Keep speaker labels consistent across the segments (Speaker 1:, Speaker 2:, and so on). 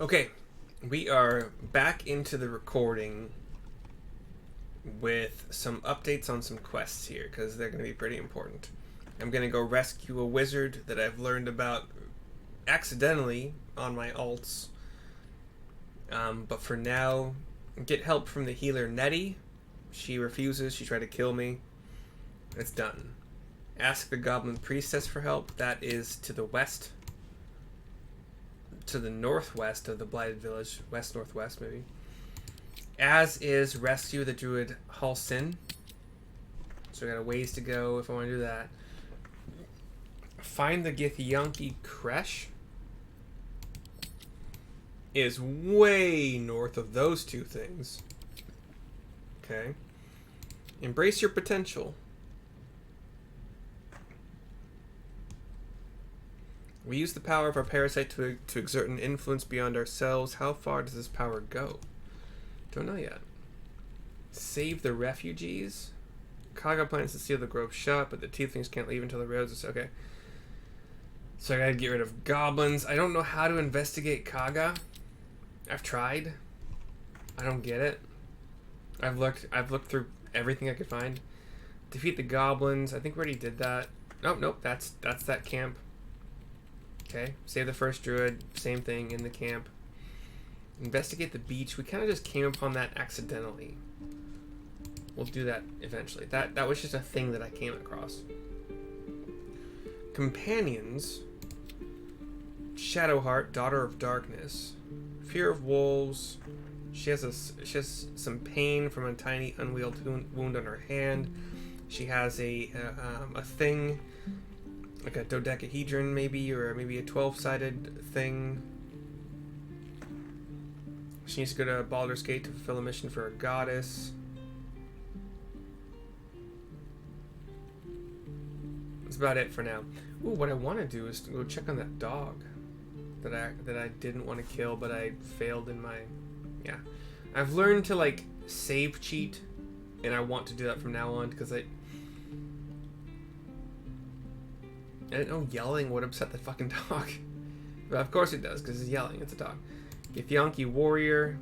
Speaker 1: Okay, we are back into the recording with some updates on some quests here, because they're going to be pretty important. I'm going to go rescue a wizard that I've learned about accidentally on my alts. But for now, get help from the healer Nettie. She refuses. She tried to kill me. It's done. Ask the goblin priestess for help. That is to the west. To the northwest of the blighted village. West-northwest, maybe. As is rescue the druid Halsin. So I got a ways to go if I want to do that. Find the Githyanki Kresh. Is way north of those two things. Okay. Embrace your potential. We use the power of our parasite to exert an influence beyond ourselves. How far does this power go? Don't know yet. Save the refugees. Kaga plans to seal the grove shut, but the tieflings can't leave until the roads are... Okay. So I gotta get rid of goblins. I don't know how to investigate Kaga. I've tried. I don't get it. I've looked through everything I could find. Defeat the goblins. I think we already did that. Oh, nope. That's that camp. Okay. Save the first druid. Same thing in the camp. Investigate the beach. We kind of just came upon that accidentally. We'll do that eventually. That was just a thing that I came across. Companions. Shadowheart, Daughter of Darkness. Fear of wolves. She has some pain from a tiny unhealed wound on her hand. She has a thing, like a dodecahedron maybe, or maybe a 12-sided thing. She needs to go to Baldur's Gate to fulfill a mission for a goddess. That's about it for now. Ooh, what I want to do is to go check on that dog that I didn't want to kill, but I failed in my... Yeah. I've learned to, like, save cheat, and I want to do that from now on, because I didn't know yelling would upset the fucking dog. But of course it does, because it's yelling. It's a dog. Githyanki Warrior.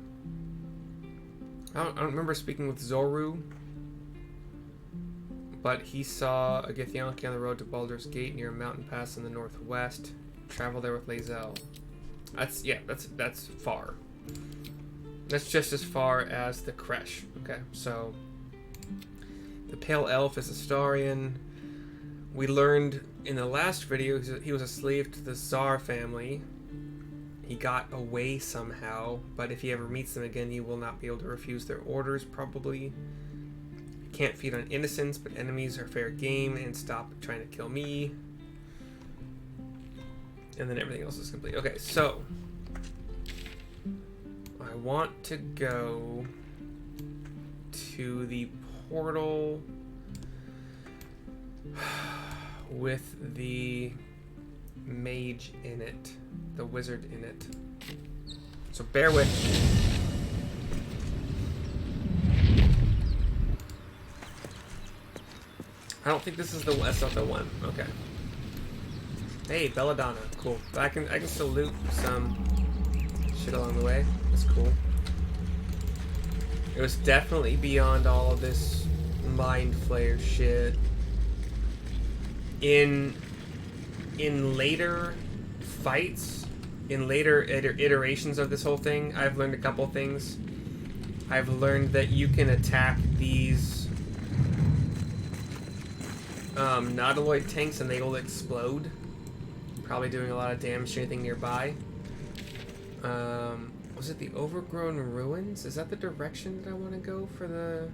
Speaker 1: I don't remember speaking with Zoru, but he saw a Githyanki on the road to Baldur's Gate near a mountain pass in the northwest. Travel there with Lae'zel. That's far. That's just as far as the Kresh. Okay, so the Pale Elf is Astarion. We learned in the last video he was a slave to the Tsar family. He got away somehow, but if he ever meets them again, he will not be able to refuse their orders, probably. Can't feed on innocence, but enemies are fair game, and stop trying to kill me. And then everything else is complete. Okay, so I want to go to the portal with the mage in it, the wizard in it. So bear with me. I don't think this is the... That's not the one. Okay. Hey, Belladonna. Cool. But I can still loot some shit along the way. That's cool. It was definitely beyond all of this mind flayer shit. In later fights, in later iterations of this whole thing, I've learned a couple things. I've learned that you can attack these Nautiloid tanks and they will explode. Probably doing a lot of damage to anything nearby. Was it the Overgrown Ruins? Is that the direction that I want to go for the...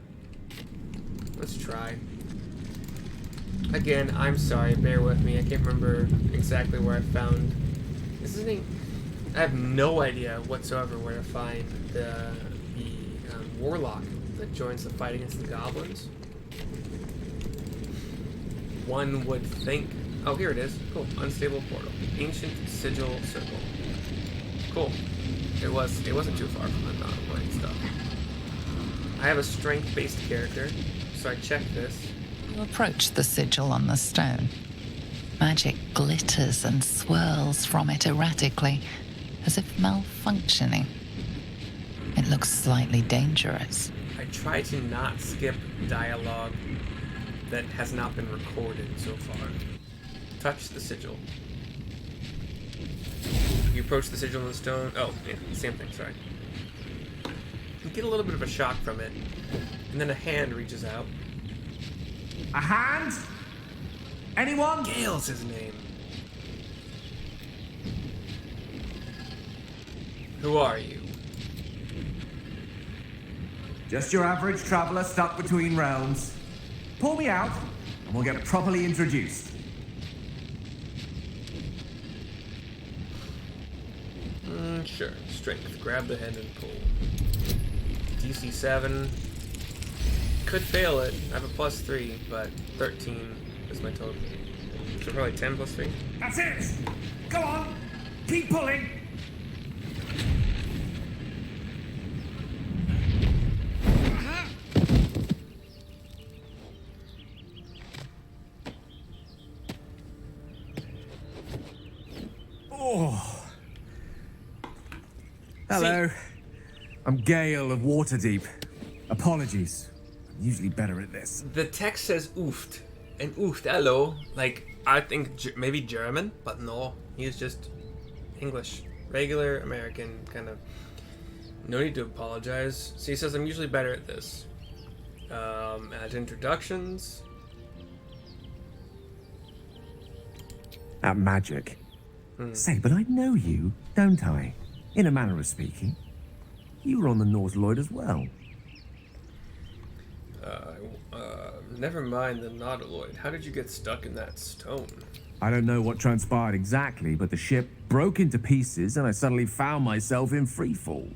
Speaker 1: Let's try. Again, I'm sorry, bear with me. I can't remember exactly where I found... This isn't... I have no idea whatsoever where to find the Warlock that joins the fight against the goblins. One would think... Oh, here it is. Cool. Unstable portal. Ancient sigil circle. Cool. It wasn't too far from the non-white stuff. I have a strength-based character, so I checked this.
Speaker 2: You approach the sigil on the stone. Magic glitters and swirls from it erratically as if malfunctioning. It looks slightly dangerous.
Speaker 1: I try to not skip dialogue that has not been recorded so far. Touch the sigil. You approach the sigil in the stone. Oh, yeah, same thing, sorry. You get a little bit of a shock from it, and then a hand reaches out.
Speaker 3: A hand? Anyone?
Speaker 1: Gale's his name. Who are you?
Speaker 3: Just your average traveler stuck between realms. Pull me out, and we'll get properly introduced.
Speaker 1: Sure. Strength. Grab the hand and pull. DC 7. Could fail it. I have a +3, but 13 is my total. So probably 10 + 3.
Speaker 3: That's it! Go on! Keep pulling! Oh. Hello. I'm Gale of Waterdeep. Apologies. I'm usually better at this.
Speaker 1: The text says oofed. And oofed, hello. Like, I think maybe German, but no. He's just English. Regular American, kind of. No need to apologize. So he says, I'm usually better at this. Add introductions.
Speaker 3: At magic. Say, but I know you, don't I? In a manner of speaking. You were on the North Lloyd as well.
Speaker 1: Never mind the Nautiloid. How did you get stuck in that stone?
Speaker 3: I don't know what transpired exactly, but the ship broke into pieces and I suddenly found myself in freefall.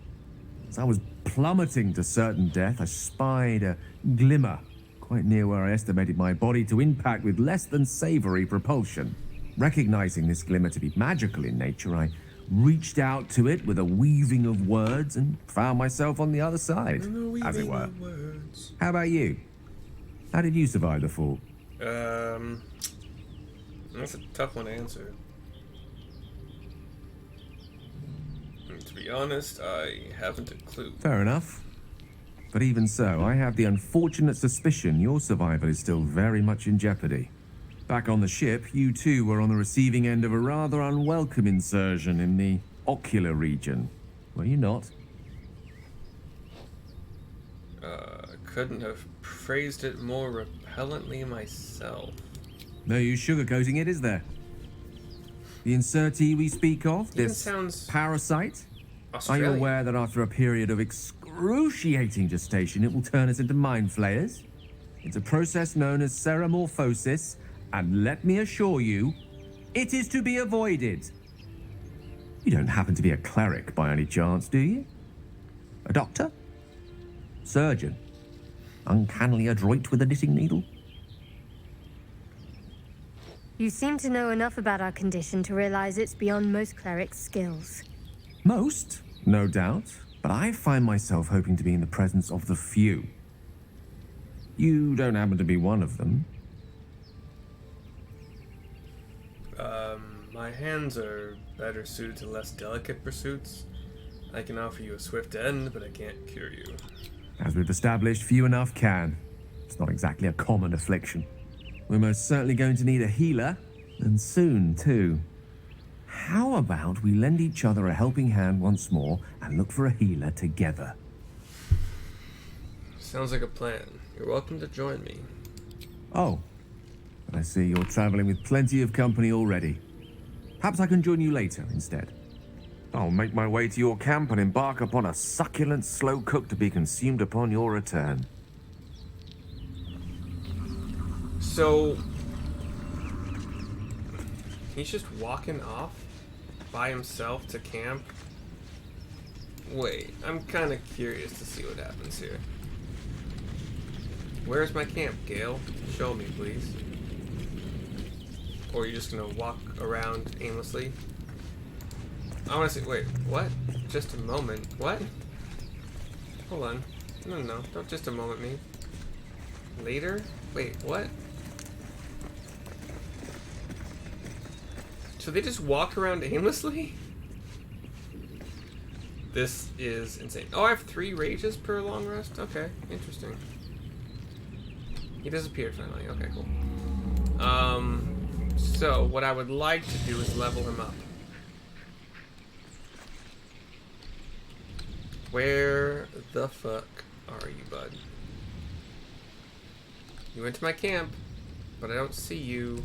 Speaker 3: As I was plummeting to certain death, I spied a glimmer quite near where I estimated my body to impact with less than savory propulsion. Recognizing this glimmer to be magical in nature, I reached out to it with a weaving of words and found myself on the other side, as it were. How about you? How did you survive the fall?
Speaker 1: That's a tough one to answer. To be honest, I haven't a clue.
Speaker 3: Fair enough. But even so, I have the unfortunate suspicion your survival is still very much in jeopardy. Back on the ship, you too were on the receiving end of a rather unwelcome insertion in the ocular region. Were you not?
Speaker 1: Couldn't have phrased it more repellently myself.
Speaker 3: No use sugarcoating it, is there? The insertee we speak of, this
Speaker 1: sounds
Speaker 3: parasite?
Speaker 1: Australian.
Speaker 3: Are you aware that after a period of excruciating gestation, it will turn us into mind flayers? It's a process known as seromorphosis, and let me assure you, it is to be avoided. You don't happen to be a cleric by any chance, do you? A doctor? Surgeon? Uncannily adroit with a knitting needle?
Speaker 4: You seem to know enough about our condition to realize it's beyond most clerics' skills.
Speaker 3: Most, no doubt, but I find myself hoping to be in the presence of the few. You don't happen to be one of them.
Speaker 1: My hands are better suited to less delicate pursuits. I can offer you a swift end, but I can't cure you.
Speaker 3: As we've established, few enough can. It's not exactly a common affliction. We're most certainly going to need a healer, and soon, too. How about we lend each other a helping hand once more and look for a healer together?
Speaker 1: Sounds like a plan. You're welcome to join me.
Speaker 3: Oh, but I see you're traveling with plenty of company already. Perhaps I can join you later instead. I'll make my way to your camp and embark upon a succulent slow cook to be consumed upon your return.
Speaker 1: So, he's just walking off by himself to camp? Wait, I'm kind of curious to see what happens here. Where's my camp, Gale? Show me, please. Or are you just gonna walk around aimlessly? I wanna see, wait, what? Just a moment, what? Hold on. No, don't just a moment me. Later? Wait, what? So they just walk around aimlessly? This is insane. Oh, I have 3 rages per long rest? Okay, interesting. He disappeared finally. Okay, cool. So what I would like to do is level him up. Where the fuck are you, bud? You went to my camp, but I don't see you.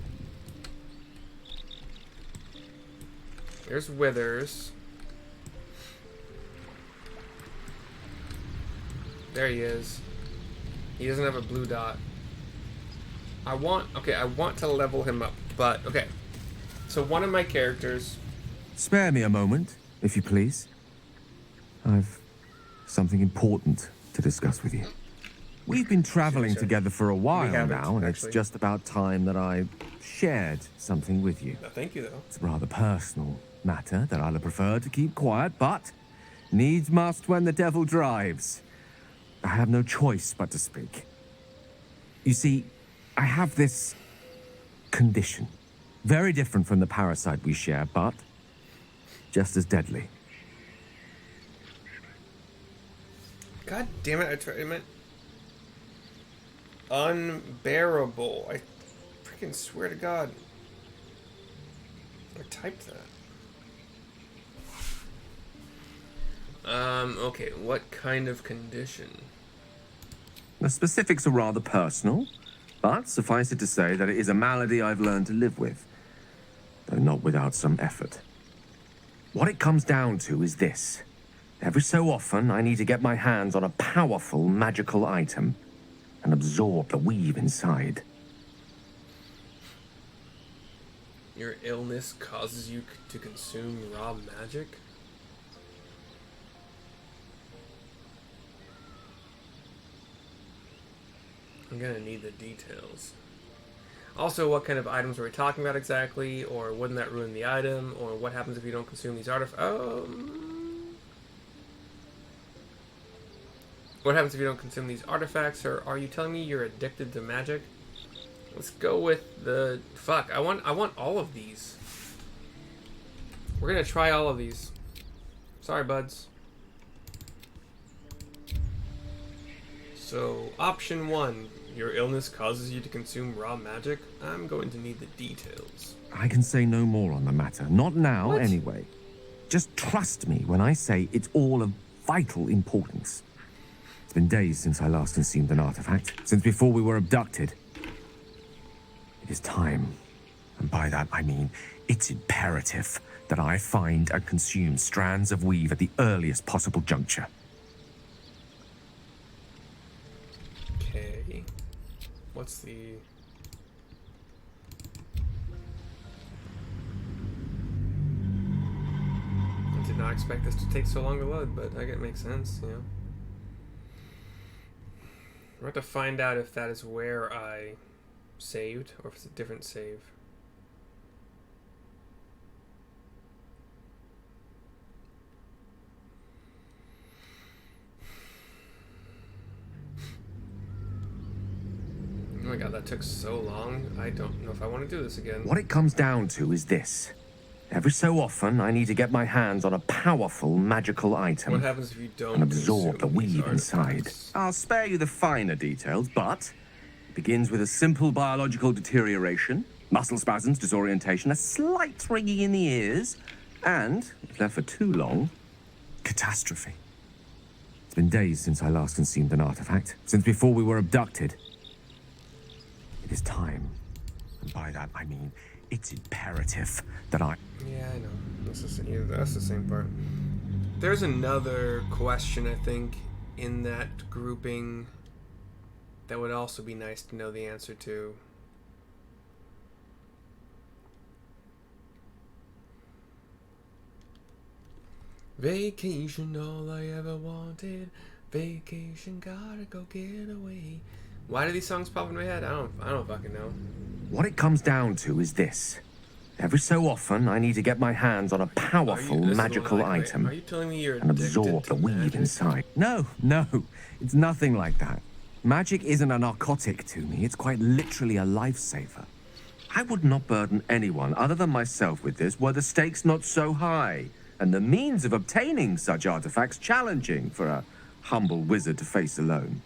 Speaker 1: There's Withers. There he is. He doesn't have a blue dot. I want to level him up, but okay. So one of my characters.
Speaker 3: Spare me a moment, if you please. I've something important to discuss with you. We've been traveling together for a while now, and it's just about time that I shared something with you.
Speaker 1: No, thank you, though.
Speaker 3: It's a rather personal matter that I'd have preferred to keep quiet, but needs must when the devil drives. I have no choice but to speak. You see, I have this condition. Very different from the parasite we share, but just as deadly.
Speaker 1: God damn it, I meant unbearable. I freaking swear to God. I typed that. Okay, what kind of condition?
Speaker 3: The specifics are rather personal, but suffice it to say that it is a malady I've learned to live with, though not without some effort. What it comes down to is this. Every so often, I need to get my hands on a powerful magical item and absorb the weave inside.
Speaker 1: Your illness causes you to consume raw magic? I'm gonna need the details. Also, what kind of items are we talking about exactly? Or wouldn't that ruin the item? Or what happens if you don't consume these artifacts? What happens if you don't consume these artifacts? Or are you telling me you're addicted to magic? Let's go with the... Fuck, I want all of these. We're gonna try all of these. Sorry, buds. So, option 1. Your illness causes you to consume raw magic. I'm going to need the details.
Speaker 3: I can say no more on the matter. Not now,
Speaker 1: What?
Speaker 3: anyway. Just trust me when I say it's all of vital importance. It's been days since I last consumed an artifact. Since before we were abducted. It is time. And by that I mean, it's imperative that I find and consume strands of weave at the earliest possible juncture.
Speaker 1: Okay. What's the... I did not expect this to take so long to load, but I guess it makes sense, you know. We're going to find out if that is where I saved, or if it's a different save. Oh my god, that took so long. I don't know if I want to do this again.
Speaker 3: What it comes down to is this. Every so often, I need to get my hands on a powerful magical item.
Speaker 1: What happens if you don't
Speaker 3: and absorb the
Speaker 1: consume these
Speaker 3: weave inside?
Speaker 1: artifacts?
Speaker 3: I'll spare you the finer details, but it begins with a simple biological deterioration, muscle spasms, disorientation, a slight ringing in the ears, and, if left for too long, catastrophe. It's been days since I last consumed an artifact, since before we were abducted. It is time, and by that I mean it's imperative that I...
Speaker 1: Yeah, I know. That's the same part. There's another question, I think, in that grouping that would also be nice to know the answer to. Vacation, all I ever wanted. Vacation, gotta go get away. Why do these songs pop in my head? I don't fucking know.
Speaker 3: What it comes down to is this. Every so often, I need to get my hands on a powerful magical item
Speaker 1: Are you telling me you're
Speaker 3: and absorb
Speaker 1: addicted
Speaker 3: the
Speaker 1: to
Speaker 3: weave
Speaker 1: magic?
Speaker 3: inside. No, it's nothing like that. Magic isn't a narcotic to me, it's quite literally a lifesaver. I would not burden anyone other than myself with this were the stakes not so high. and the means of obtaining such artifacts challenging for a humble wizard to face alone.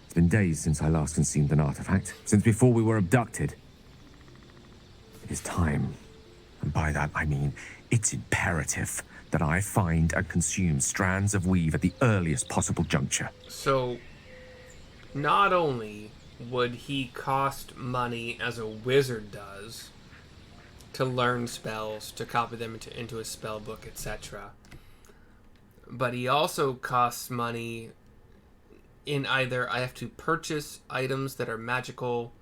Speaker 3: It's been days since I last consumed an artifact, since before we were abducted. It is time, and by that I mean it's imperative that I find and consume strands of weave at the earliest possible juncture.
Speaker 1: So, not only would he cost money as a wizard does to learn spells, to copy them into a spell book, etc., but he also costs money in either I have to purchase items that are magical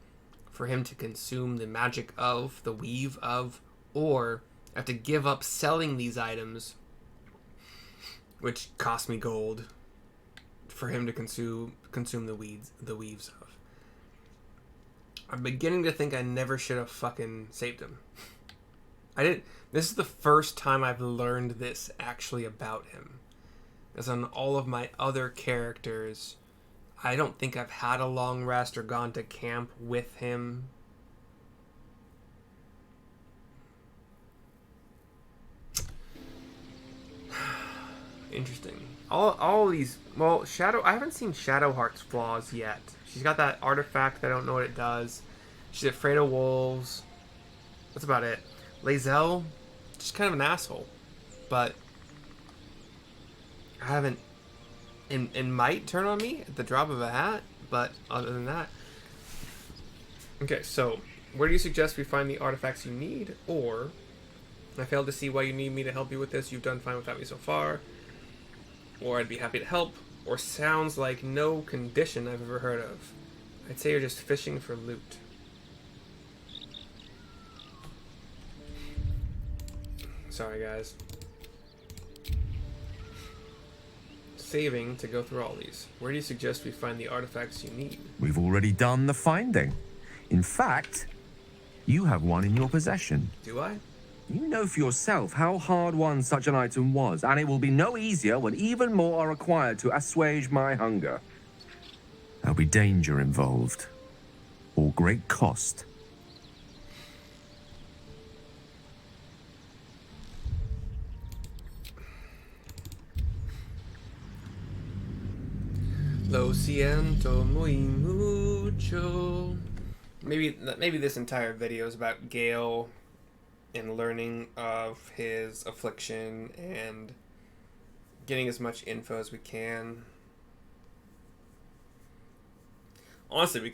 Speaker 1: for him to consume the magic of, the weave of, or I have to give up selling these items, which cost me gold, for him to consume the weaves of. I'm beginning to think I never should have fucking saved him. I didn't. This is the first time I've learned this actually about him. As on all of my other characters, I don't think I've had a long rest or gone to camp with him. Interesting. All these... Well, I haven't seen Shadowheart's flaws yet. She's got that artifact. I don't know what it does. She's afraid of wolves. That's about it. Lae'zel, just kind of an asshole. But I haven't... It might turn on me at the drop of a hat. But other than that... Okay, so where do you suggest we find the artifacts you need? Or, I failed to see why you need me to help you with this. You've done fine without me so far. Or I'd be happy to help, or sounds like no condition I've ever heard of. I'd say you're just fishing for loot. Sorry, guys. Saving to go through all these. Where do you suggest we find the artifacts you need?
Speaker 3: We've already done the finding. In fact, you have one in your possession.
Speaker 1: Do I?
Speaker 3: You know for yourself how hard-won such an item was, and it will be no easier when even more are required to assuage my hunger. There'll be danger involved, or great cost.
Speaker 1: Lo siento muy mucho. Maybe this entire video is about Gale and learning of his affliction and getting as much info as we can. Honestly,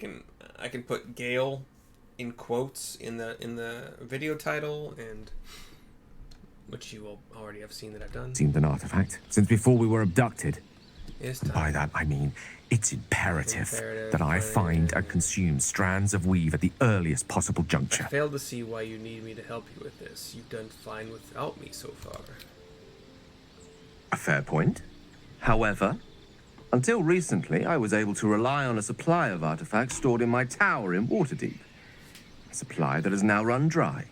Speaker 1: I can put Gale in quotes in the video title, and which you will already have seen that I've done.
Speaker 3: Seemed an artifact since before we were abducted.
Speaker 1: And
Speaker 3: by that I mean it's imperative that I find and consume strands of weave at the earliest possible juncture.
Speaker 1: I failed to see why you need me to help you with this. You've done fine without me so far.
Speaker 3: A fair point. However, until recently, I was able to rely on a supply of artifacts stored in my tower in Waterdeep. A supply that has now run dry.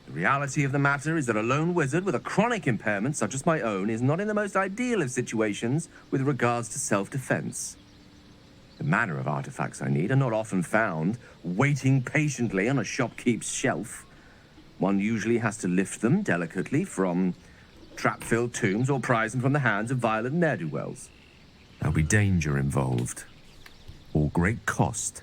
Speaker 3: The reality of the matter is that a lone wizard with a chronic impairment such as my own is not in the most ideal of situations with regards to self-defense. The manner of artifacts I need are not often found waiting patiently on a shopkeep's shelf. One usually has to lift them delicately from trap-filled tombs or prise them from the hands of violent ne'er-do-wells. There'll be danger involved, or great cost.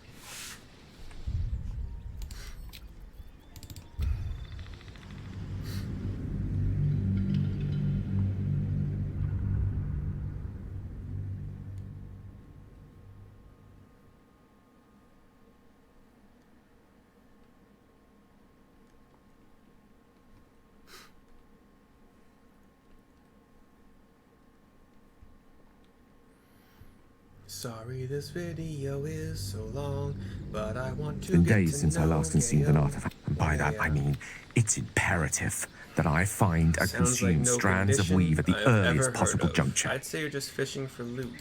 Speaker 1: Sorry this video is so long, but I want to
Speaker 3: It's been
Speaker 1: get
Speaker 3: days
Speaker 1: to
Speaker 3: since I
Speaker 1: know
Speaker 3: last consumed an
Speaker 1: Gale.
Speaker 3: artifact, and by that I
Speaker 1: Yeah.
Speaker 3: mean it's imperative that I find and
Speaker 1: Sounds
Speaker 3: consume
Speaker 1: like no
Speaker 3: strands of
Speaker 1: condition
Speaker 3: weave at the
Speaker 1: I've ever
Speaker 3: earliest
Speaker 1: heard
Speaker 3: possible
Speaker 1: of.
Speaker 3: juncture.
Speaker 1: I'd say you're just fishing for loot.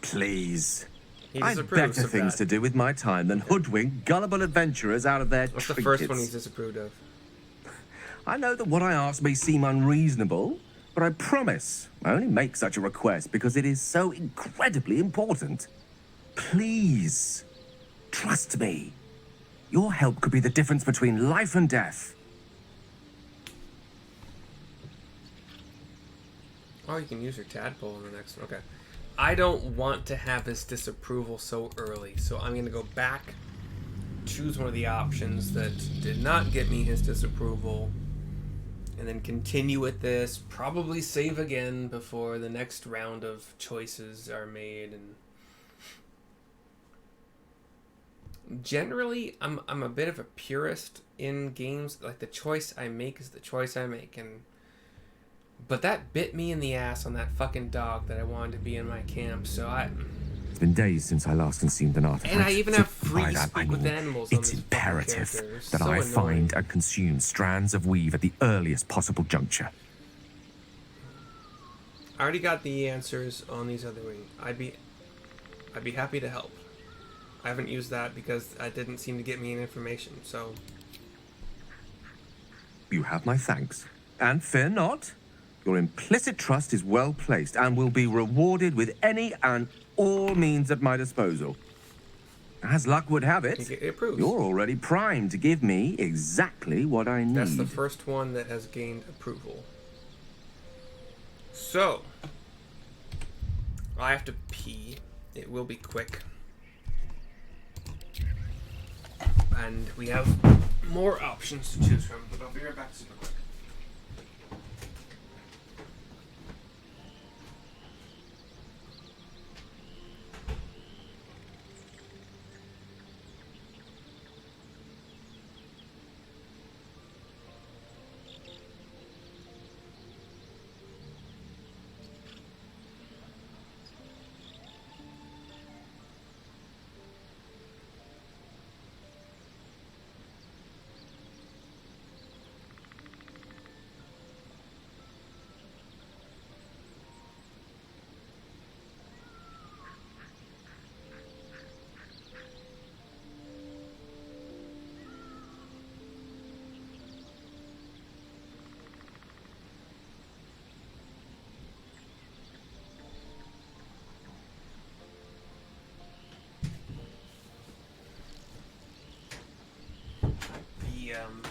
Speaker 3: Please.
Speaker 1: He
Speaker 3: I've
Speaker 1: disapproves
Speaker 3: better
Speaker 1: of
Speaker 3: things
Speaker 1: that.
Speaker 3: to do with my time than hoodwink gullible adventurers out of their
Speaker 1: What's the
Speaker 3: trinkets.
Speaker 1: first one he's disapproved of?
Speaker 3: I know that what I ask may seem unreasonable, but I promise I only make such a request because it is so incredibly important. Please, trust me. Your help could be the difference between life and death.
Speaker 1: Oh, you can use your tadpole in the next one. Okay. I don't want to have his disapproval so early, so I'm going to go back, choose one of the options that did not get me his disapproval, and then continue with this. Probably save again before the next round of choices are made. And generally, I'm a bit of a purist in games. Like, the choice I make is the choice I make, but that bit me in the ass on that fucking dog that I wanted to be in my camp, so
Speaker 3: It's been days since I last consumed an artifact.
Speaker 1: And I even have free
Speaker 3: By that,
Speaker 1: speak
Speaker 3: I
Speaker 1: with
Speaker 3: mean,
Speaker 1: animals on
Speaker 3: it's
Speaker 1: this
Speaker 3: imperative
Speaker 1: fucking character.
Speaker 3: that
Speaker 1: So
Speaker 3: I
Speaker 1: annoying.
Speaker 3: find and consume strands of weave at the earliest possible juncture.
Speaker 1: I already got the answers on these other wings. I'd be happy to help. I haven't used that because that didn't seem to get me any information, so...
Speaker 3: You have my thanks. And fear not. Your implicit trust is well placed and will be rewarded with any and all means at my disposal. As luck would have it,
Speaker 1: It approves.
Speaker 3: you're already primed to give me exactly what I need.
Speaker 1: That's the first one that has gained approval. So, I have to pee. It will be quick. And we have more options to choose from, but I'll be right back super quick.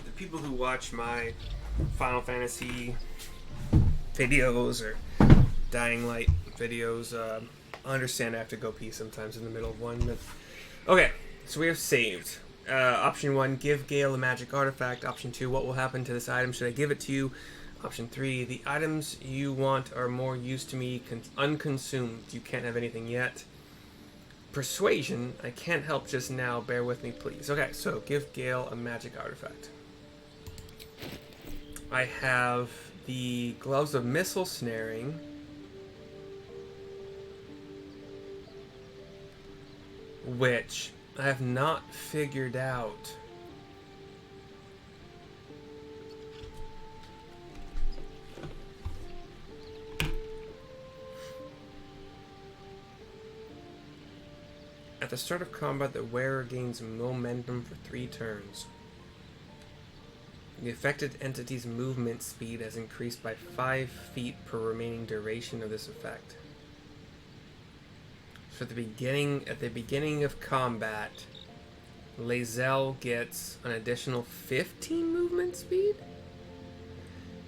Speaker 1: The people who watch my Final Fantasy videos or Dying Light videos understand I have to go pee sometimes in the middle of one. But... Okay, so we have saved. Option 1, give Gale a magic artifact. Option 2, what will happen to this item should I give it to you? Option 3, the items you want are more use to me unconsumed. You can't have anything yet. Persuasion, I can't help just now, bear with me please. Okay, so give Gale a magic artifact. I have the Gloves of Missile Snaring, which I have not figured out. At the start of combat, the wearer gains momentum for 3 turns. The affected entity's movement speed has increased by 5 feet per remaining duration of this effect. So at the beginning of combat, Lae'zel gets an additional 15 movement speed?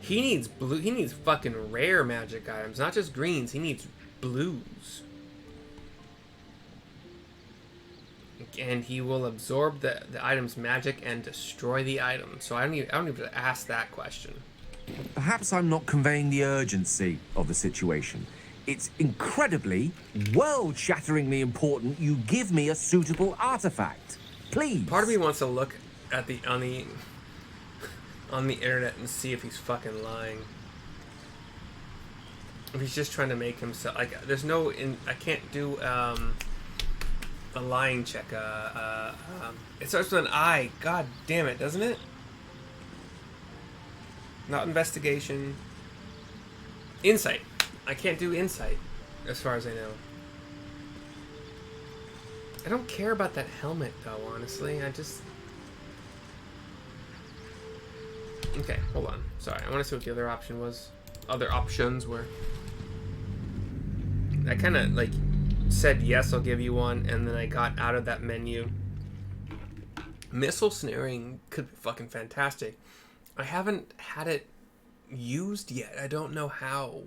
Speaker 1: He needs fucking rare magic items, not just greens, he needs blues. And he will absorb the item's magic and destroy the item. So I don't even ask that question.
Speaker 3: Perhaps I'm not conveying the urgency of the situation. It's incredibly, world-shatteringly important you give me a suitable artifact. Please.
Speaker 1: Part of me wants to look at on the internet and see if he's fucking lying. If he's just trying to make himself like. There's no. I can't do a lying check. It starts with an I. God damn it, doesn't it? Not investigation. Insight. I can't do insight, as far as I know. I don't care about that helmet, though, honestly. I just... Okay, hold on. Sorry, I want to see what the other option was. Other options were... I kind of, like, said, yes, I'll give you one, and then I got out of that menu. Missile snaring could be fucking fantastic. I haven't had it used yet. I don't know how.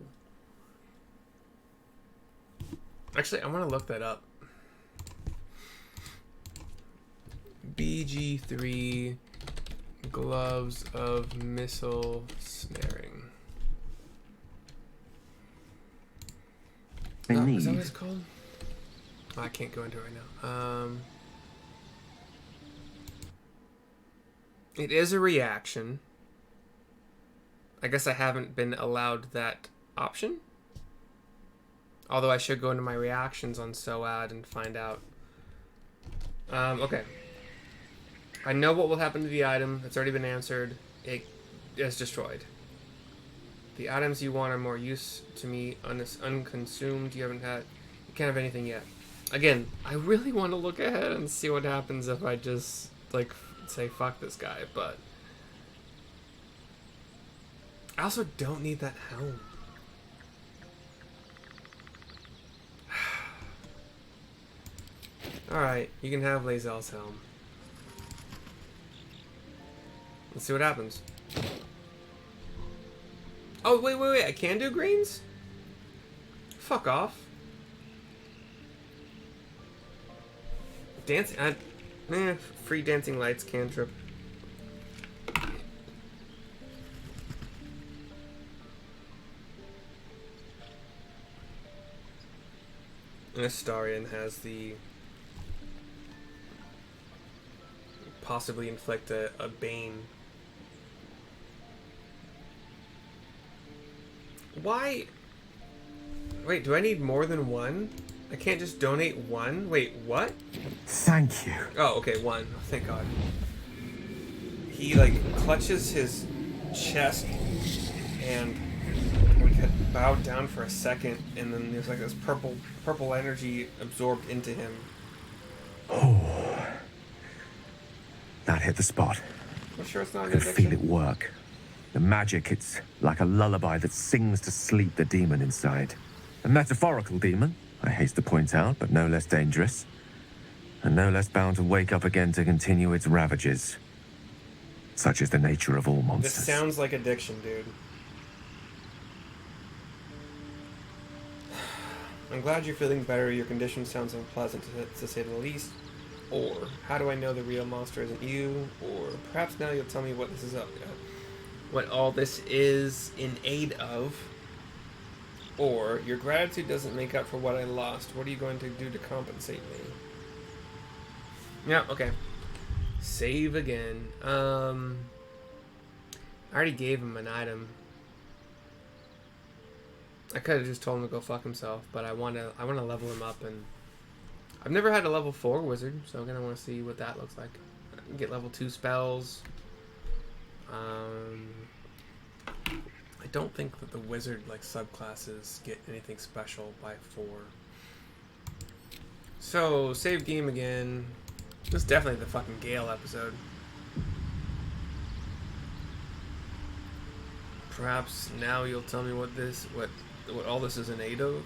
Speaker 1: Actually, I want to look that up. BG3 Gloves of Missile Snaring.
Speaker 3: I
Speaker 1: Oh, is that what
Speaker 3: need.
Speaker 1: it's called? Oh, I can't go into it right now. It is a reaction. I guess I haven't been allowed that option. Although I should go into my reactions on Soad and find out. Okay. I know what will happen to the item. It's already been answered. It is destroyed. The items you want are more use to me unconsumed. You can't have anything yet. Again, I really want to look ahead and see what happens if I just, like, say fuck this guy, but I also don't need that helm. Alright, you can have Lae'zel's helm. Let's see what happens. Oh, wait, I can do greens? Fuck off. Dancing, free dancing lights cantrip. And Astarion has the possibly inflict a bane. Why? Wait, do I need more than one? I can't just donate one? Wait, what?
Speaker 3: Thank you.
Speaker 1: Oh, okay, one. Oh, thank God. He, like, clutches his chest and we had bowed down for a second, and then there's like this purple energy absorbed into him.
Speaker 3: Oh. That hit the spot.
Speaker 1: I'm sure it's not
Speaker 3: I
Speaker 1: an
Speaker 3: could
Speaker 1: addiction.
Speaker 3: feel it work. The magic, it's like a lullaby that sings to sleep the demon inside. A metaphorical demon, I haste to point out, but no less dangerous. And no less bound to wake up again to continue its ravages. Such is the nature of all
Speaker 1: This
Speaker 3: monsters.
Speaker 1: sounds like addiction, dude. I'm glad you're feeling better. Your condition sounds unpleasant, to say the least. Or, how do I know the real monster isn't you? Or, perhaps now you'll tell me what this is up. What all this is in aid of. Or, your gratitude doesn't make up for what I lost. What are you going to do to compensate me? Yeah, okay. Save again. I already gave him an item. I could have just told him to go fuck himself, but I want to level him up, and I've never had a level 4 wizard, so I'm gonna want to see what that looks like. Get level 2 spells. I don't think that the wizard like subclasses get anything special by 4. So save game again. This is definitely the fucking Gale episode. Perhaps now you'll tell me what all this is in aid of.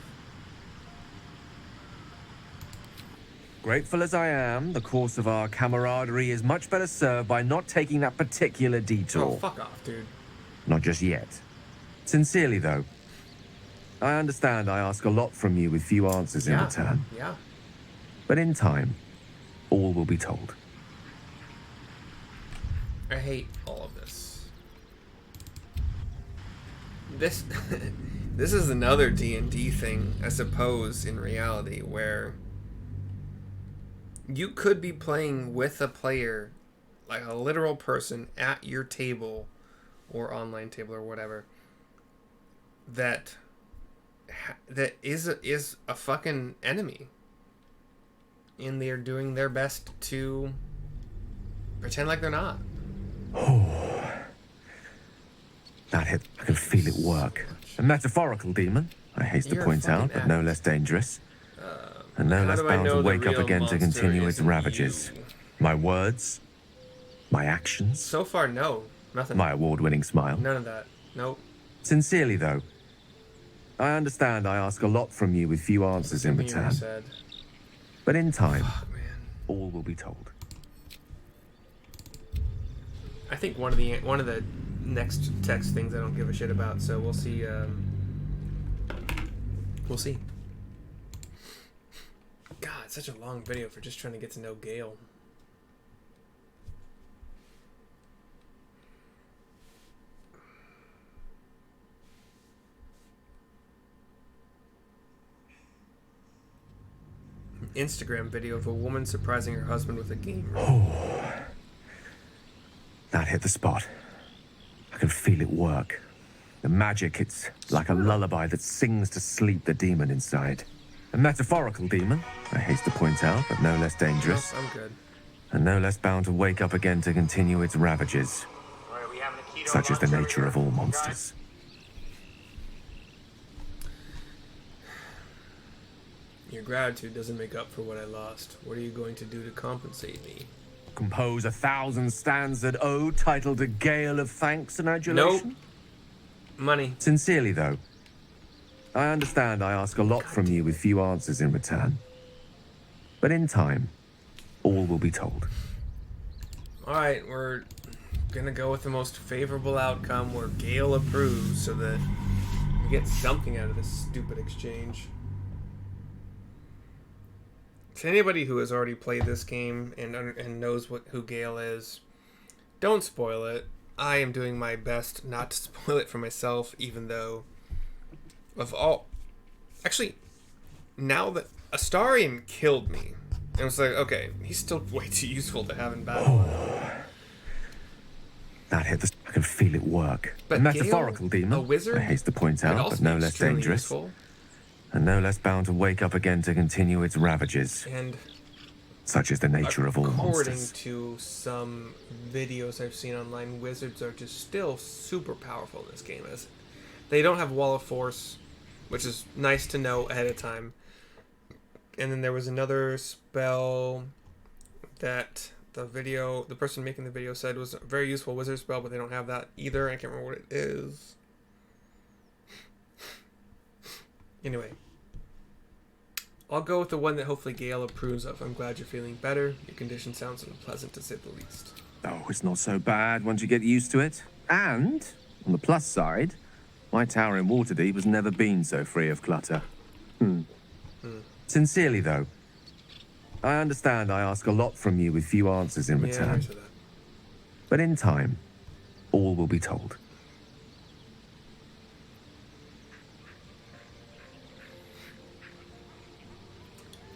Speaker 3: Grateful as I am, the course of our camaraderie is much better served by not taking that particular detour.
Speaker 1: Oh, fuck off, dude.
Speaker 3: Not just yet. Sincerely, though. I understand I ask a lot from you with few answers in return.
Speaker 1: Yeah.
Speaker 3: But in time, all will be told.
Speaker 1: I hate all of this. This this is another D&D thing, I suppose, in reality, where you could be playing with a player, like a literal person at your table or online table or whatever, that is a fucking enemy, and they're doing their best to pretend like they're not.
Speaker 3: Oh. That hit. I can feel it work. A metaphorical demon, I haste to point out, but no less dangerous. And no less bound to wake up again to continue its ravages.
Speaker 1: You?
Speaker 3: My words? My actions?
Speaker 1: So far, no. Nothing.
Speaker 3: My award-winning smile?
Speaker 1: None of that. Nope.
Speaker 3: Sincerely, though. I understand I ask a lot from you with few answers in return.
Speaker 1: Said.
Speaker 3: But in time,
Speaker 1: Fuck, man.
Speaker 3: all will be told.
Speaker 1: I think one of the next text things I don't give a shit about, so we'll see. We'll see. such a long video for just trying to get to know Gale. Instagram video of a woman surprising her husband with a game.
Speaker 3: Oh, that hit the spot. I can feel it work. The magic, it's like a lullaby that sings to sleep the demon inside. A metaphorical demon, I haste to point out, but no less dangerous.
Speaker 1: Nope, I'm good.
Speaker 3: And no less bound to wake up again to continue its ravages. Such is the nature of all monsters.
Speaker 1: Your gratitude doesn't make up for what I lost. What are you going to do to compensate me?
Speaker 3: Compose 1,000 stanzas ode titled A Gale of Thanks and Adulation?
Speaker 1: Nope. Money.
Speaker 3: Sincerely, though, I understand I ask a lot from you with few answers in return. But in time, all will be told.
Speaker 1: Alright, we're gonna go with the most favorable outcome where Gale approves so that we get something out of this stupid exchange. To anybody who has already played this game and knows who Gale is, don't spoil it. I am doing my best not to spoil it for myself, even though of all... Actually, now that Astarion killed me, and it's like, okay, he's still way too useful to have in battle.
Speaker 3: That hit the... I can feel it work.
Speaker 1: But
Speaker 3: a metaphorical
Speaker 1: Gale,
Speaker 3: demon,
Speaker 1: a wizard,
Speaker 3: I haste to point out, but no less dangerous.
Speaker 1: Useful.
Speaker 3: And no less bound to wake up again to continue its ravages.
Speaker 1: And
Speaker 3: such is the nature of all monsters.
Speaker 1: According to some videos I've seen online, wizards are just still super powerful in this game. As they don't have Wall of Force, which is nice to know ahead of time. And then there was another spell that the person making the video said was a very useful wizard spell, but they don't have that either. I can't remember what it is. Anyway, I'll go with the one that hopefully Gale approves of. I'm glad you're feeling better. Your condition sounds unpleasant to say the least.
Speaker 3: Oh, it's not so bad once you get used to it. And, on the plus side, my tower in Waterdeep has never been so free of clutter. Sincerely, though, I understand I ask a lot from you with few answers in return.
Speaker 1: Yeah,
Speaker 3: but in time, all will be told.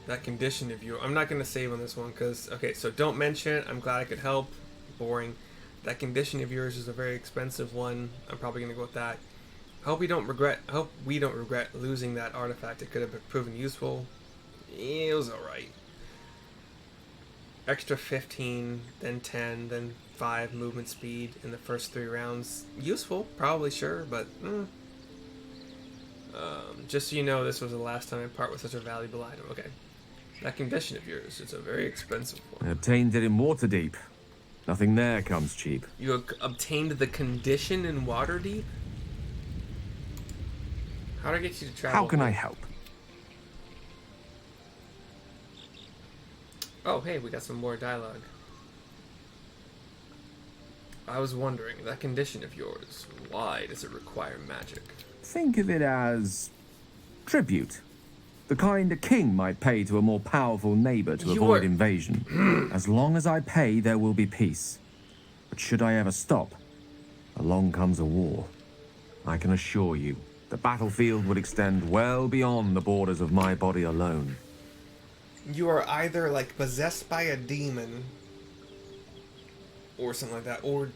Speaker 1: That condition of you... I'm not going to save on this one because... Okay, so don't mention it. I'm glad I could help. Boring. That condition of yours is a very expensive one. I'm probably going to go with that. I hope we don't regret losing that artifact. It could have proven useful. It was alright. Extra 15, then 10, then 5 movement speed in the first 3 rounds. Useful, probably, sure, but... just so you know, this was the last time I part with such a valuable item. Okay. That condition of yours, it's a very expensive one.
Speaker 3: I obtained it in Waterdeep. Nothing there comes cheap.
Speaker 1: You obtained the condition in Waterdeep? How do I get you to travel?
Speaker 3: How can I help?
Speaker 1: Oh, hey, we got some more dialogue. I was wondering, that condition of yours, why does it require magic?
Speaker 3: Think of it as tribute. The kind a king might pay to a more powerful neighbor to avoid invasion. As long as I pay, there will be peace. But should I ever stop, along comes a war. I can assure you, the battlefield would extend well beyond the borders of my body alone.
Speaker 1: You are either, like, possessed by a demon, or something like that, or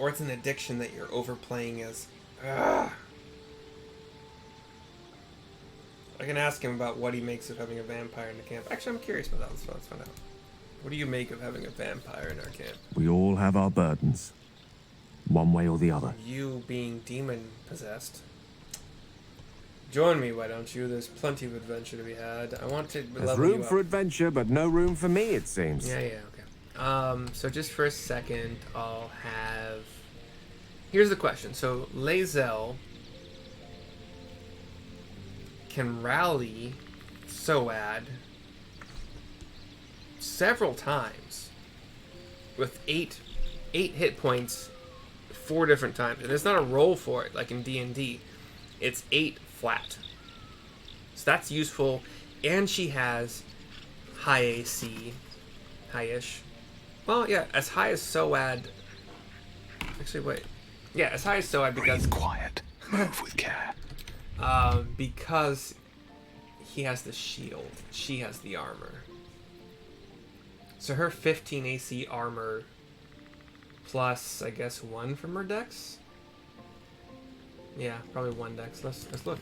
Speaker 1: it's an addiction that you're overplaying as... Ugh. I can ask him about what he makes of having a vampire in the camp. Actually, I'm curious about that. Let's find out. What do you make of having a vampire in our camp?
Speaker 3: We all have our burdens, one way or the other.
Speaker 1: You being demon-possessed. Join me, why don't you? There's plenty of adventure to be had. I want to level you up.
Speaker 3: There's room for adventure, but no room for me, it seems.
Speaker 1: Yeah, okay. So just for a second, I'll have... Here's the question. So, Lae'zel can rally Soad several times with 8 hit points 4 different times. And it's not a roll for it like in D&D. It's 8 flat. So that's useful And she has high AC. High-ish. Well, yeah, as high as Soad. Actually, wait. Yeah, as high as Soad because...
Speaker 5: Breathe quiet. Move with care.
Speaker 1: Because he has the shield. She has the armor. So her 15 AC armor plus, I guess, 1 from her dex? Yeah, probably 1 dex. Let's look.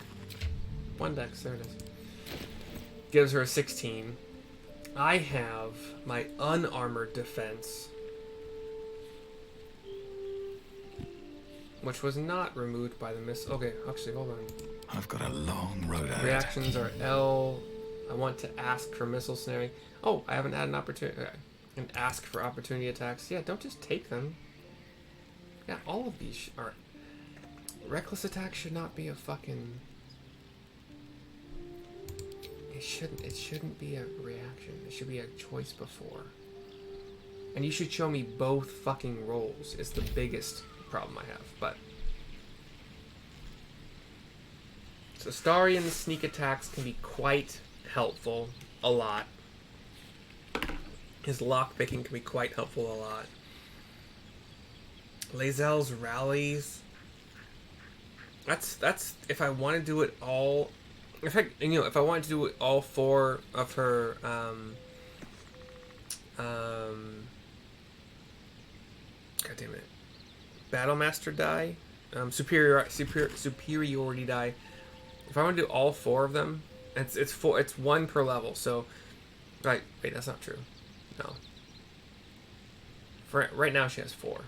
Speaker 1: 1 dex, there it is. Gives her a 16. I have my unarmored defense, which was not removed by the miss. Okay, actually, hold on.
Speaker 5: I've got a long road ahead.
Speaker 1: Reactions are L. I want to ask for missile snaring. Oh, I haven't had an opportunity. And ask for opportunity attacks. Yeah, don't just take them. Yeah, all of these are. Reckless attack should not be a fucking. It shouldn't be a reaction. It should be a choice before. And you should show me both fucking rolls. Is the biggest problem I have, but. So Astarion's sneak attacks can be quite helpful, a lot. His lockpicking can be quite helpful, a lot. Lae'zel's rallies. That's if I want to do it all. If I wanted to do it all 4 of her God damn it, Battlemaster die, superiority die. If I want to do all 4 of them, it's 1 per level. So, right? Wait, that's not true. No. For right now, she has 4.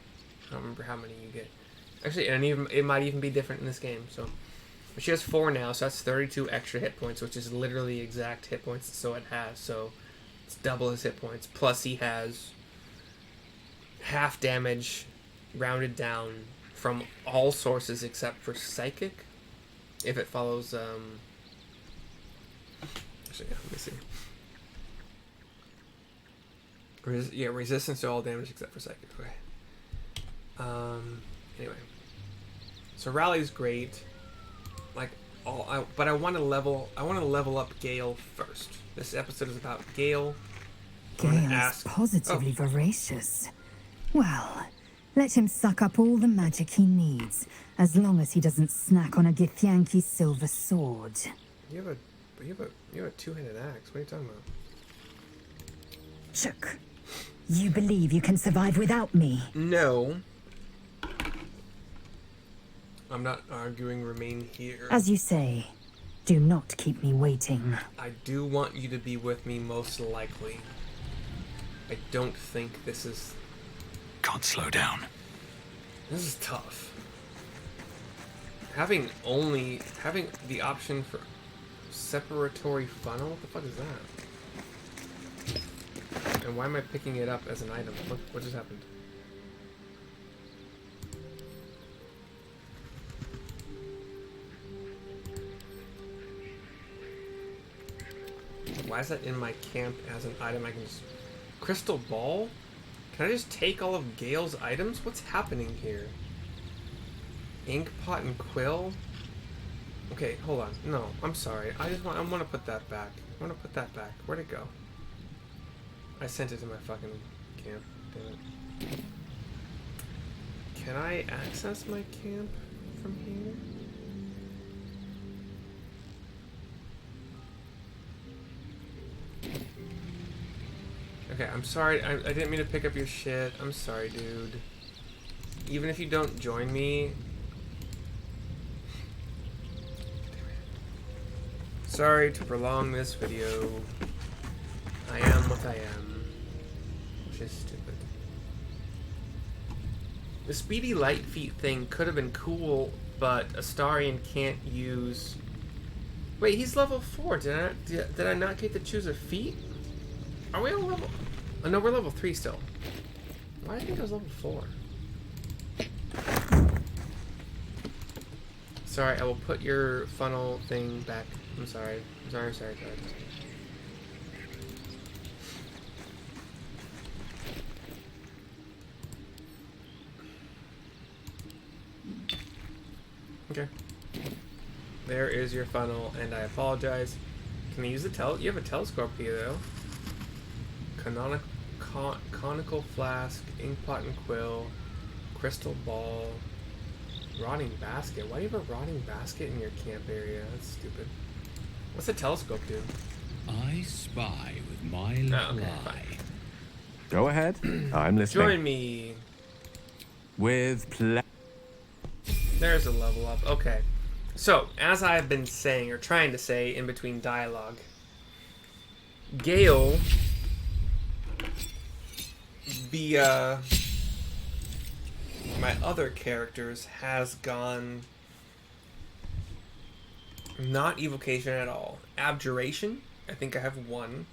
Speaker 1: I don't remember how many you get. Actually, and even it might even be different in this game. So, but she has 4 now, so that's 32 extra hit points, which is literally exact hit points that Soad has. So, it's double his hit points. Plus, he has half damage, rounded down from all sources except for psychic. If it follows, actually, yeah, let me see. Resistance to all damage except for psychic. Okay. Anyway, so rally's great. Like but I want to level. I want to level up Gale first. This episode is about Gale.
Speaker 6: Gale is positively voracious. Well, let him suck up all the magic he needs, as long as he doesn't snack on a Githyanki silver sword.
Speaker 1: You have a two-handed axe. What are you talking about?
Speaker 6: Chook. You believe you can survive without me?
Speaker 1: No. I'm not arguing. Remain here.
Speaker 6: As you say, do not keep me waiting.
Speaker 1: I do want you to be with me, most likely. I don't think this is...
Speaker 5: Can't slow down.
Speaker 1: This is tough. Having the option for separatory funnel? What the fuck is that? And why am I picking it up as an item? What just happened? Why is that in my camp as an item? I can just... Crystal Ball? Can I just take all of Gale's items? What's happening here? Ink pot and quill? Okay, hold on. No, I'm sorry. I want to put that back. I want to put that back. Where'd it go? I sent it to my fucking camp. Damn it. Can I access my camp from here? Okay, I'm sorry. I didn't mean to pick up your shit. I'm sorry, dude. Even if you don't join me... Sorry to prolong this video. I am what I am. Which is stupid. The speedy light feet thing could have been cool, but Astarion can't use... Wait, he's level 4. Did I not get to choose a feat? Are we on level... Oh, no, we're level 3 still. Why did I think I was level 4? Sorry, I will put your funnel thing back. I'm sorry. I'm sorry. Okay. There is your funnel, and I apologize. Can I use the you have a telescope here though. Conical flask, inkpot and quill, crystal ball, rotting basket. Why do you have a rotting basket in your camp area? That's stupid. What's a telescope do?
Speaker 7: I spy with my little eye.
Speaker 3: Go ahead. I'm listening.
Speaker 1: Join me.
Speaker 3: With
Speaker 1: There's a level up. Okay. So, as I've been saying, or trying to say in between dialogue, Gale, via my other characters, has gone not evocation at all. Abjuration, I think I have 1.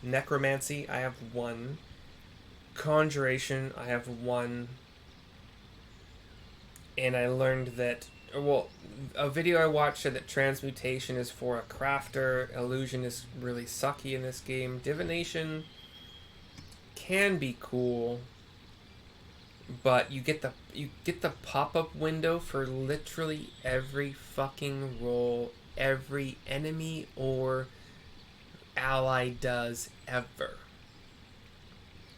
Speaker 1: Necromancy, I have 1. Conjuration, I have 1. And I learned that, well, a video I watched said that transmutation is for a crafter. Illusion is really sucky in this game. Divination can be cool, but you get the pop-up window for literally every fucking roll every enemy or ally does ever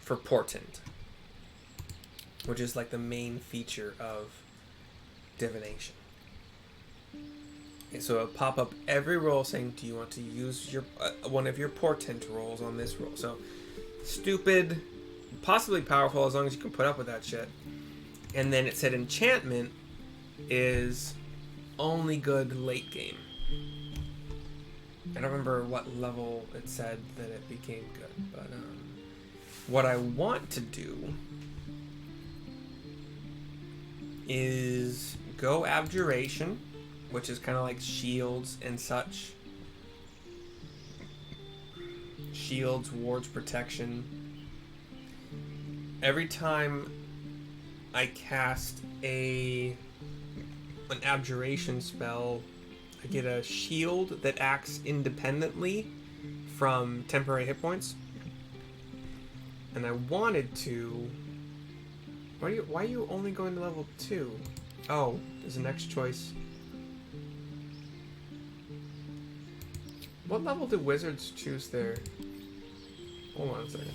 Speaker 1: for Portent, which is like the main feature of divination. Okay, so it'll pop up every roll saying, do you want to use your one of your Portent rolls on this roll? So stupid, possibly powerful as long as you can put up with that shit. And then it said enchantment is only good late game. I don't remember what level it said that it became good, but what I want to do is go Abjuration, which is kind of like shields and such. Shields, wards, protection. Every time I cast an Abjuration spell, I get a shield that acts independently from temporary hit points. And I wanted to... Why are you only going to level 2? Oh, there's a next choice. What level do wizards choose there? Hold on a second.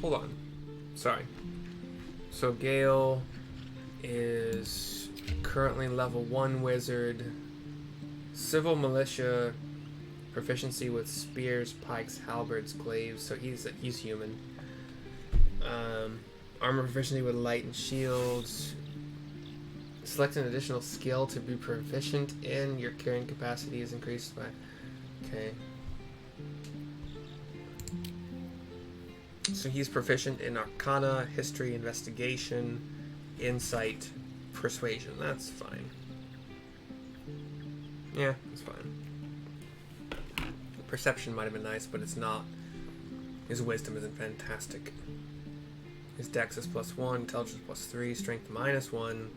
Speaker 1: Hold on. Sorry. So Gale is currently level 1 wizard. Civil militia, proficiency with spears, pikes, halberds, glaives. So he's human. Armor proficiency with light and shields. Select an additional skill to be proficient in. Your carrying capacity is increased by... Okay. So he's proficient in Arcana, History, Investigation, Insight, Persuasion. That's fine. Yeah, that's fine. Perception might have been nice, but it's not. His Wisdom isn't fantastic. His Dex is +1, Intelligence +3, Strength -1,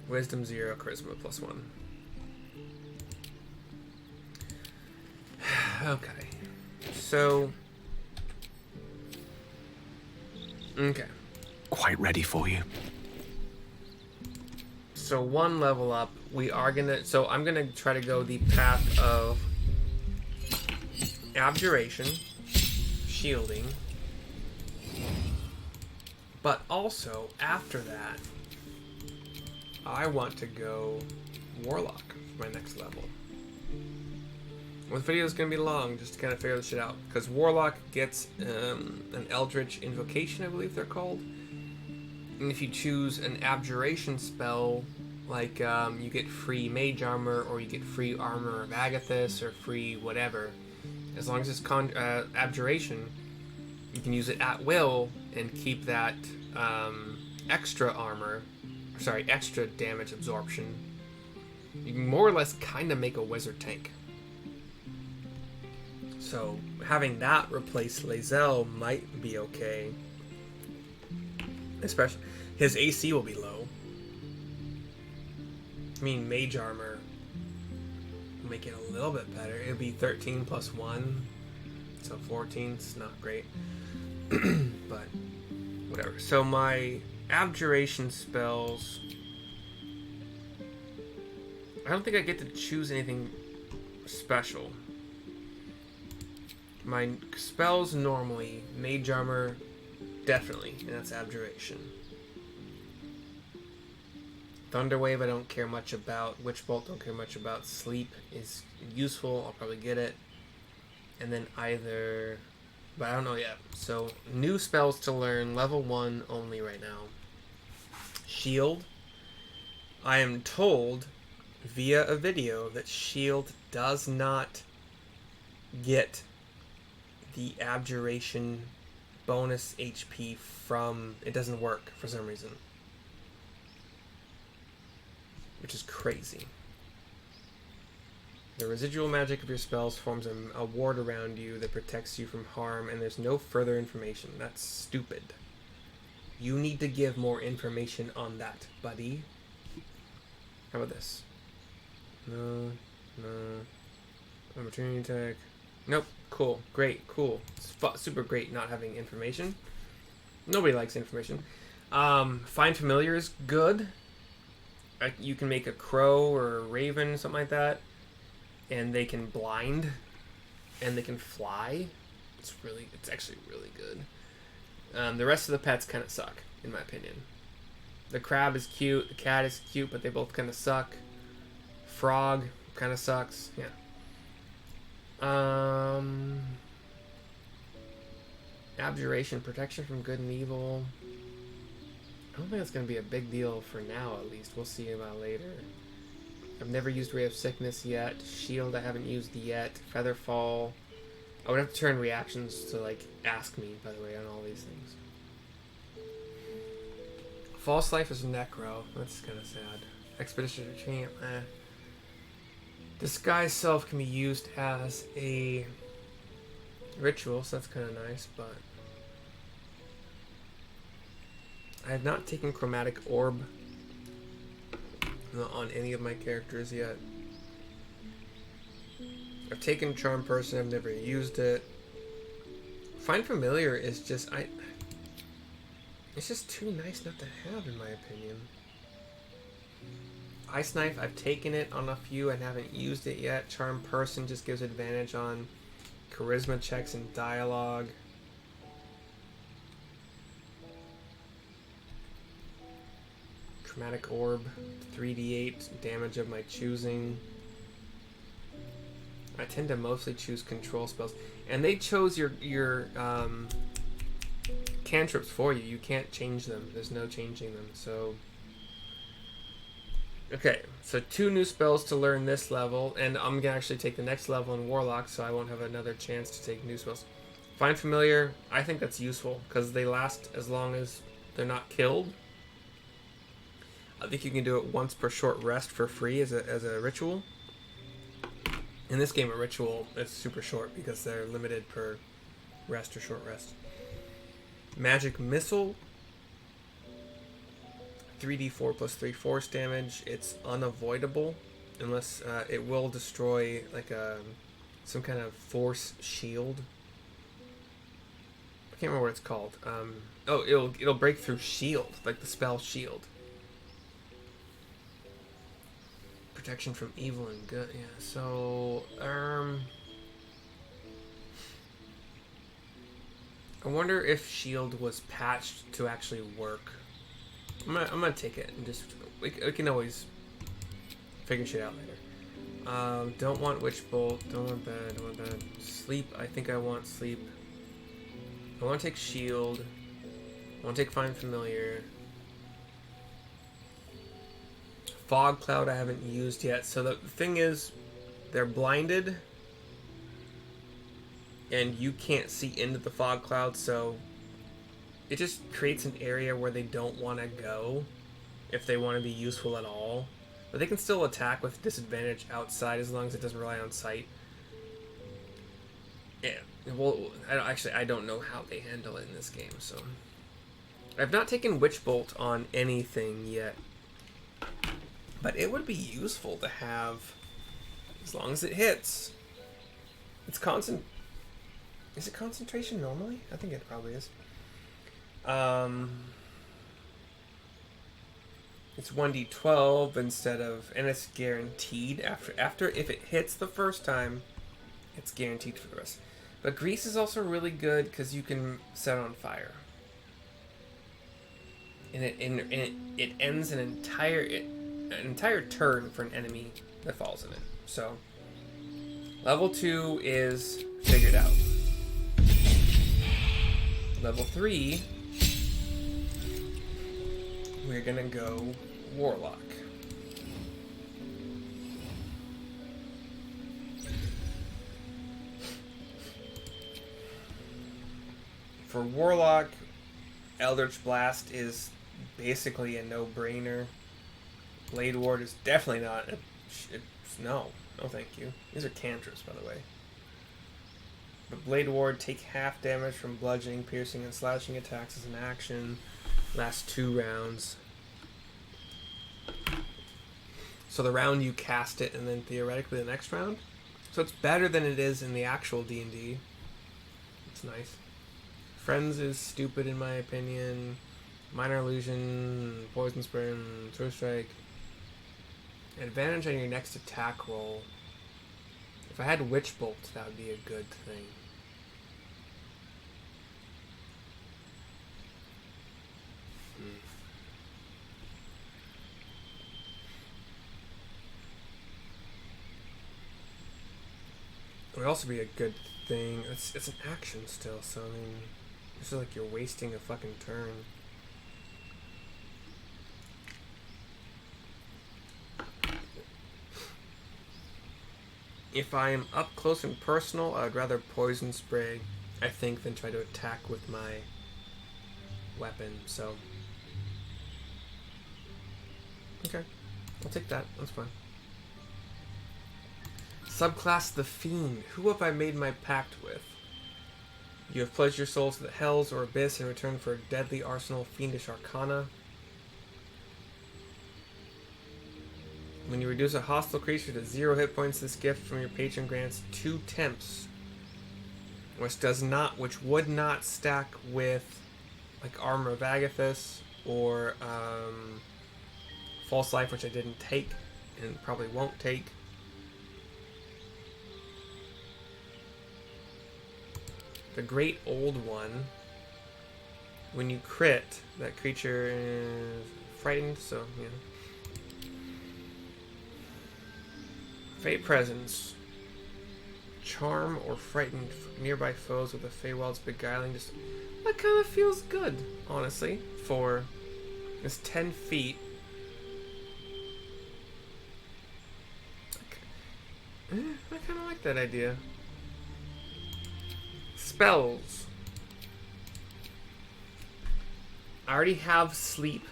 Speaker 1: Wisdom 0, Charisma +1. Okay. So... Okay.
Speaker 5: Quite ready for you.
Speaker 1: So 1 level up, we are gonna... So I'm gonna try to go the path of Abjuration, shielding, but also after that, I want to go Warlock for my next level. Well, the video is going to be long just to kind of figure this shit out, because Warlock gets an Eldritch Invocation, I believe they're called. And if you choose an Abjuration spell, like you get free Mage Armor, or you get free Armor of Agathis, or free whatever. As long as it's Abjuration, you can use it at will and keep that extra armor, extra damage absorption. You can more or less kind of make a wizard tank. So having that replace Lae'zel might be okay. Especially, his AC will be low. I mean, Mage Armor will make it a little bit better. It'll be 13 + 1, so 14. It's not great, but whatever. So my Abjuration spells I don't think I get to choose anything special. My spells normally, Mage Armor, definitely, and that's Abjuration. Thunderwave I don't care much about. Witch Bolt don't care much about. Sleep is useful, I'll probably get it. And then either, but I don't know yet. So new spells to learn, level 1 only right now. Shield. I am told via a video that Shield does not get the Abjuration bonus HP from, it doesn't work for some reason. Which is crazy. The residual magic of your spells forms a ward around you that protects you from harm, and there's no further information. That's stupid. You need to give more information on that, buddy. How about this? No. Opportunity attack. Nope. Cool. Great. Cool. It's super great not having information. Nobody likes information. Find Familiar is good. You can make a crow or a raven, something like that, and they can blind, and they can fly. It's actually really good. The rest of the pets kind of suck, in my opinion. The crab is cute, the cat is cute, but they both kind of suck. Frog kind of sucks. Yeah. Abjuration, protection from good and evil. I don't think that's going to be a big deal for now, at least. We'll see about later. I've never used Ray of Sickness yet. Shield I haven't used yet. Featherfall. I would have to turn reactions to, like, ask me, by the way, on all these things. False Life is Necro. That's kind of sad. Expedition Champ. Disguise Self can be used as a ritual, so that's kind of nice, but I have not taken Chromatic Orb on any of my characters yet. I've taken Charm Person, I've never used it. Find Familiar is just, it's just too nice not to have, in my opinion. Ice Knife, I've taken it on a few and haven't used it yet. Charm Person just gives advantage on charisma checks and dialogue. Chromatic Orb, 3d8 damage of my choosing. I tend to mostly choose control spells, and they chose your cantrips for you. You can't change them. There's no changing them. So okay, so 2 new spells to learn this level, and I'm gonna actually take the next level in Warlock, so I won't have another chance to take new spells. Find Familiar, I think that's useful because they last as long as they're not killed. I think you can do it once per short rest for free as a ritual. In this game, a ritual is super short because they're limited per rest or short rest. Magic Missile, 3d4 plus 3 force damage. It's unavoidable unless it will destroy like some kind of force shield. I can't remember what it's called. Oh, it'll break through shield, like the spell shield. Protection from evil and good. Yeah. So I wonder if shield was patched to actually work. I'm gonna take it and just we can always figure shit out later. Don't want Witch Bolt. Don't want that. Don't want that. Sleep. I think I want sleep. I want to take shield. I want to take Find Familiar. Fog Cloud I haven't used yet. So the thing is, they're blinded, and you can't see into the fog cloud, so it just creates an area where they don't want to go if they want to be useful at all. But they can still attack with disadvantage outside as long as it doesn't rely on sight. Yeah, well, I don't know how they handle it in this game, so I've not taken Witch Bolt on anything yet. But it would be useful to have, as long as it hits. It's constant. Is it concentration normally? I think it probably is. It's 1d12 instead of, and it's guaranteed after if it hits the first time, it's guaranteed for the rest. But grease is also really good because you can set it on fire, and it ends an entire turn for an enemy that falls in it. So level 2 is figured out. Level 3, we're gonna go Warlock. For Warlock, Eldritch Blast is basically a no-brainer. Blade Ward is definitely not. No thank you. These are cantrips, by the way. But Blade Ward, take half damage from bludgeoning, piercing, and slashing attacks as an action. Last 2 rounds. So the round you cast it, and then theoretically the next round. So it's better than it is in the actual D&D. It's nice. Friends is stupid in my opinion. Minor Illusion, Poison Spray, and Throw Strike. Advantage on your next attack roll. If I had Witch Bolt, that would be a good thing. It would also be a good thing. It's an action still, so I mean, this is like you're wasting a fucking turn. If I am up close and personal, I'd rather Poison Spray, I think, than try to attack with my weapon, so. Okay, I'll take that, that's fine. Subclass the Fiend. Who have I made my pact with? You have pledged your souls to the Hells or Abyss in return for a deadly arsenal of fiendish arcana. When you reduce a hostile creature to 0 hit points, this gift from your patron grants 2 temps, which would not stack with like Armor of Agathis or False Life, which I didn't take and probably won't take. The Great Old One. When you crit, that creature is frightened, so yeah. Fey Presence. Charm or frighten nearby foes with a Feywild's beguiling. Just that kind of feels good, honestly. For it's 10 feet. I kind of like that idea. Spells. I already have Sleep.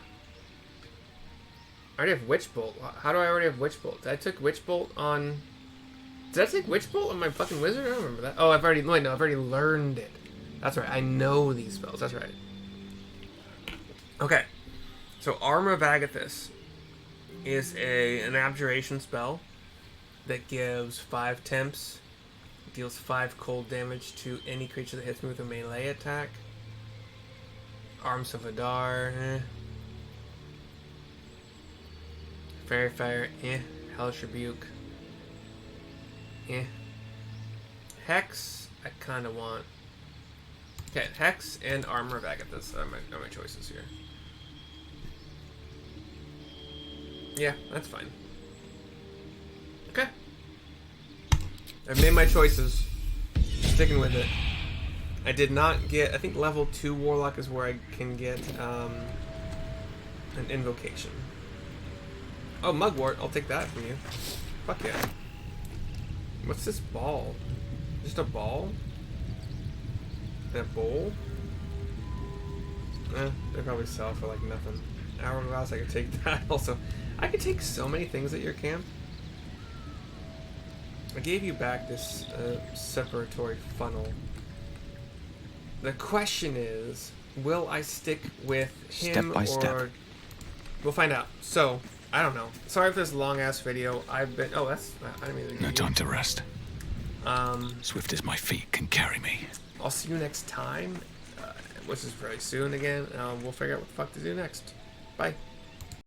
Speaker 1: I already have Witch Bolt. How do I already have Witch Bolt? I took Witch Bolt on... Did I take Witch Bolt on my fucking wizard? I don't remember that. Oh, I've already... Wait, no, I've already learned it. That's right. I know these spells. That's right. Okay. So, Armor of Agathis is an Abjuration spell that gives 5 temps. Deals 5 cold damage to any creature that hits me with a melee attack. Arms of Adar, Fairy Fire, Hellish Rebuke, Hex, I kind of want. Okay, Hex and Armor of Agathis are my choices here. Yeah, that's fine. Okay. I've made my choices. Sticking with it. I did not get... I think level 2 Warlock is where I can get an Invocation. Oh, Mugwort. I'll take that from you. Fuck yeah. What's this ball? Just a ball? That bowl? They probably sell for like nothing. Hourglass, I could take that also. I could take so many things at your camp. I gave you back this separatory funnel. The question is, will I stick with him
Speaker 5: step by step?
Speaker 1: We'll find out. So, I don't know. Sorry for this long-ass video. I've been... Oh, that's... I didn't mean to...
Speaker 5: No time to rest. Swift as my feet can carry me.
Speaker 1: I'll see you next time, which is very soon again. We'll figure out what the fuck to do next. Bye.